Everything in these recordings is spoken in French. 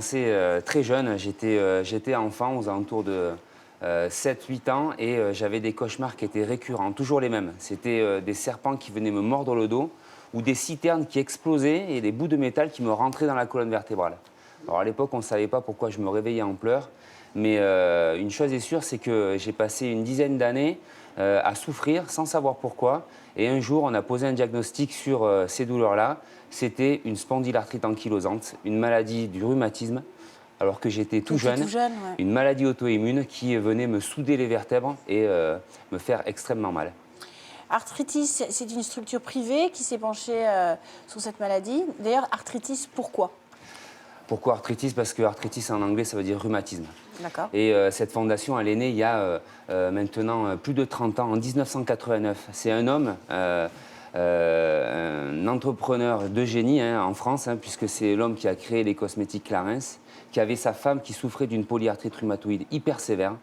commencé très jeune. J'étais enfant aux alentours de 7-8 ans et j'avais des cauchemars qui étaient récurrents, toujours les mêmes. C'était des serpents qui venaient me mordre le dos ou des citernes qui explosaient et des bouts de métal qui me rentraient dans la colonne vertébrale. Alors à l'époque, on ne savait pas pourquoi je me réveillais en pleurs, mais une chose est sûre, c'est que j'ai passé une dizaine d'années à souffrir sans savoir pourquoi. Et un jour, on a posé un diagnostic sur ces douleurs-là. C'était une spondylarthrite ankylosante, une maladie du rhumatisme, alors que j'étais tout jeune, Ouais. une maladie auto-immune qui venait me souder les vertèbres et me faire extrêmement mal. Arthritis, c'est une structure privée qui s'est penchée sur cette maladie. D'ailleurs, arthritis, pourquoi? Pourquoi arthritis? Parce que arthritis en anglais, ça veut dire rhumatisme. D'accord. Et cette fondation, elle est née il y a maintenant plus de 30 ans, en 1989. C'est un homme, un entrepreneur de génie en France, puisque c'est l'homme qui a créé les cosmétiques Clarins, qui avait sa femme qui souffrait d'une polyarthrite rhumatoïde hyper sévère.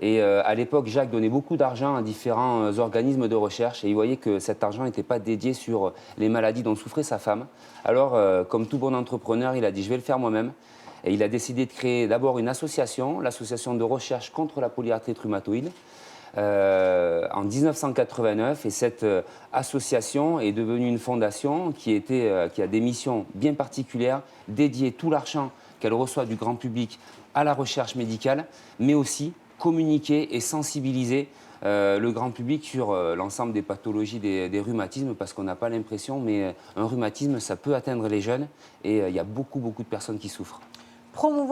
Et à l'époque, Jacques donnait beaucoup d'argent à différents organismes de recherche et il voyait que cet argent n'était pas dédié sur les maladies dont souffrait sa femme. Alors, comme tout bon entrepreneur, il a dit « je vais le faire moi-même ». Et il a décidé de créer d'abord une association, l'association de recherche contre la polyarthrite rhumatoïde, en 1989. Et cette association est devenue une fondation qui a des missions bien particulières, dédier tout l'argent qu'elle reçoit du grand public à la recherche médicale, mais aussi communiquer et sensibiliser le grand public sur l'ensemble des pathologies des rhumatismes, parce qu'on n'a pas l'impression, mais un rhumatisme, ça peut atteindre les jeunes et il y a beaucoup de personnes qui souffrent. Promouvoir